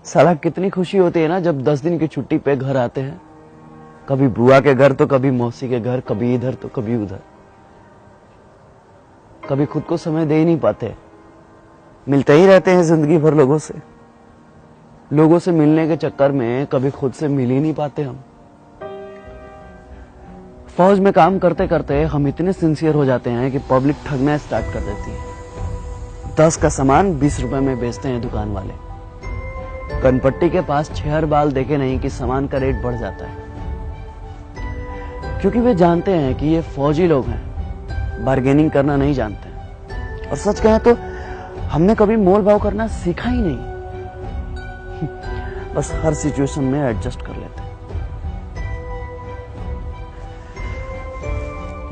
साला कितनी खुशी होती है ना जब 10 दिन की छुट्टी पे घर आते हैं। कभी बुआ के घर तो कभी मौसी के घर, कभी इधर तो कभी उधर। कभी खुद को समय दे ही नहीं पाते, मिलते ही रहते हैं जिंदगी भर लोगों से। लोगों से मिलने के चक्कर में कभी खुद से मिल ही नहीं पाते हम। फौज में काम करते करते हम इतने सिंसियर हो जाते हैं कि पब्लिक ठगना स्टार्ट कर देती है। 10 का सामान 20 रुपए में बेचते हैं दुकान वाले। कनपट्टी के पास 6 बाल देखे नहीं कि सामान का रेट बढ़ जाता है, क्योंकि वे जानते हैं कि ये फौजी लोग हैं, बार्गेनिंग करना नहीं जानते हैं। और सच कहें तो हमने कभी मोल भाव करना सीखा ही नहीं। बस हर सिचुएशन में एडजस्ट कर लेते हैं।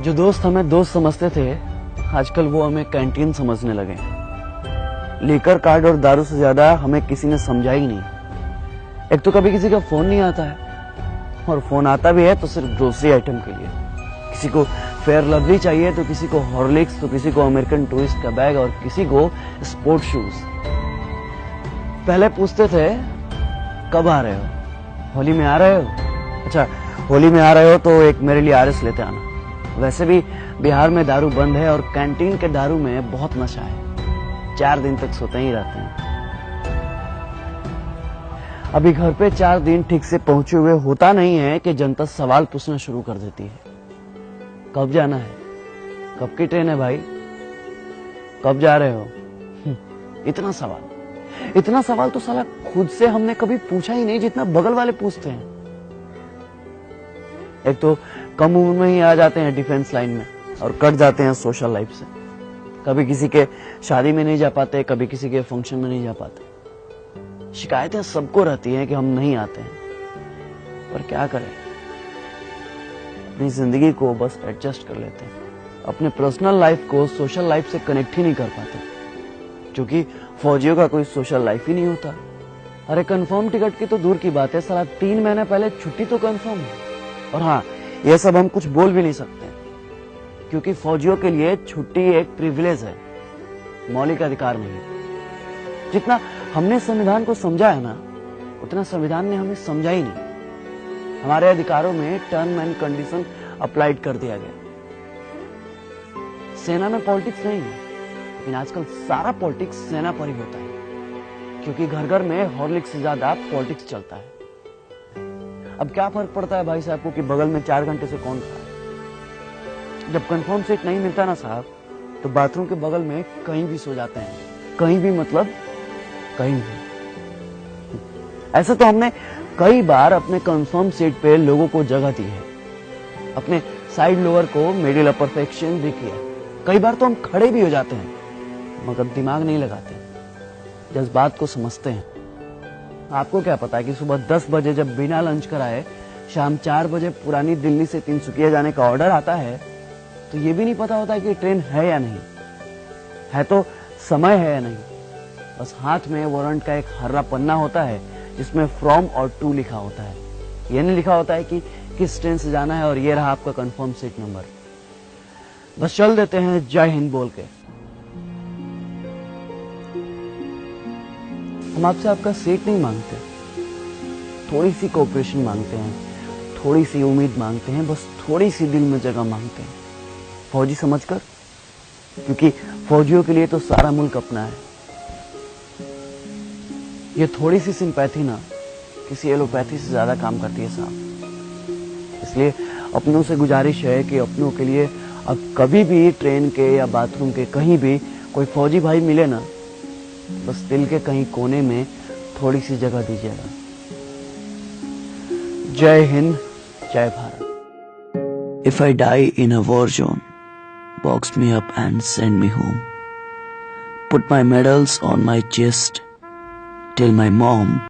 जो दोस्त हमें दोस्त समझते थे, आजकल वो हमें कैंटीन समझने लगे। लीकर कार्ड और दारू से ज्यादा हमें किसी ने समझा ही नहीं। एक तो कभी किसी का फोन नहीं आता है, और फोन आता भी है तो सिर्फ ग्रोसरी आइटम के लिए। किसी को फेयर लवली चाहिए तो किसी को हॉर्लिक्स, तो किसी को अमेरिकन टूरिस्ट का बैग, और किसी को स्पोर्ट शूज। पहले पूछते थे कब आ रहे हो, होली में आ रहे हो? अच्छा, होली में आ रहे हो तो एक मेरे लिए आरएस लेते आना। वैसे भी बिहार में दारू बंद है और कैंटीन के दारू में बहुत नशा है। 4 दिन तक सोते ही रहते हैं। अभी घर पे 4 दिन ठीक से पहुंचे हुए होता नहीं है कि जनता सवाल पूछना शुरू कर देती है। कब जाना है? कब की ट्रेन है भाई? कब जा रहे हो? इतना सवाल तो साला खुद से हमने कभी पूछा ही नहीं जितना बगल वाले पूछते हैं। एक तो कम उम्र में ही आ जाते हैं डिफेंस लाइन में और कट जाते हैं सोशल लाइफ से। कभी किसी के शादी में नहीं जा पाते, कभी किसी के फंक्शन में नहीं जा पाते। शिकायतें सबको रहती हैं कि हम नहीं आते हैं, पर क्या करें, अपनी जिंदगी को बस एडजस्ट कर लेते हैं। अपने पर्सनल लाइफ को सोशल लाइफ से कनेक्ट ही नहीं कर पाते, क्योंकि फौजियों का कोई सोशल लाइफ ही नहीं होता। अरे कंफर्म टिकट की तो दूर की बात है, साला 3 महीने पहले छुट्टी तो कंफर्म है। और हाँ, यह सब हम कुछ बोल भी नहीं सकते, क्योंकि फौजियों के लिए छुट्टी एक प्रिविलेज है, मौलिक अधिकार नहीं। जितना हमने संविधान को समझा है ना, उतना संविधान ने हमें समझा ही नहीं। हमारे अधिकारों में टर्म एंड कंडीशन अप्लाइड कर दिया गया। सेना में पॉलिटिक्स नहीं है, लेकिन आजकल सारा पॉलिटिक्स सेना पर ही होता है, क्योंकि घर घर में हॉर्लिक्स से ज्यादा पॉलिटिक्स चलता है। अब क्या फर्क पड़ता है भाई साहब को कि बगल में 4 घंटे से कौन खड़ा है? जब कंफर्म सीट नहीं मिलता ना साहब, तो बाथरूम के बगल में कहीं भी सो जाते हैं। कहीं भी मतलब कहीं भी। ऐसे तो हमने कई बार अपने कंफर्म सीट पे लोगों को जगह दी है, अपने साइड लोअर को मिडिल अपर सेक्शन भी किया। कई बार तो हम खड़े भी हो जाते हैं, मगर दिमाग नहीं लगाते, जज्बात को समझते हैं। आपको क्या पता है कि सुबह 10 बजे जब बिना लंच कराए शाम 4 बजे पुरानी दिल्ली से तिनसुकिया जाने का ऑर्डर आता है, तो ये भी नहीं पता होता है कि ट्रेन है या नहीं है, तो समय है या नहीं। बस हाथ में वारंट का एक हर्रा पन्ना होता है जिसमें फ्रॉम और टू लिखा होता है। ये नहीं लिखा होता है कि किस ट्रेन से जाना है और ये रहा आपका कंफर्म सीट नंबर। बस चल देते हैं जय हिंद बोल के। हम आपसे आपका सीट नहीं मांगते, थोड़ी सी कोऑपरेशन मांगते हैं, थोड़ी सी उम्मीद मांगते हैं, बस थोड़ी सी दिल में जगह मांगते हैं, फौजी समझकर। क्योंकि फौजियों के लिए तो सारा मुल्क अपना है। ये थोड़ी सी सिंपैथी ना किसी एलोपैथी से ज्यादा काम करती है साहब। इसलिए अपनों से गुजारिश है कि अपनों के लिए अब कभी भी ट्रेन के या बाथरूम के कहीं भी कोई फौजी भाई मिले ना, बस दिल के कहीं कोने में थोड़ी सी जगह दीजिएगा। जय हिंद, जय Bharat. If I die in a war zone, box me up and send me home. Put my medals on my chest till my mom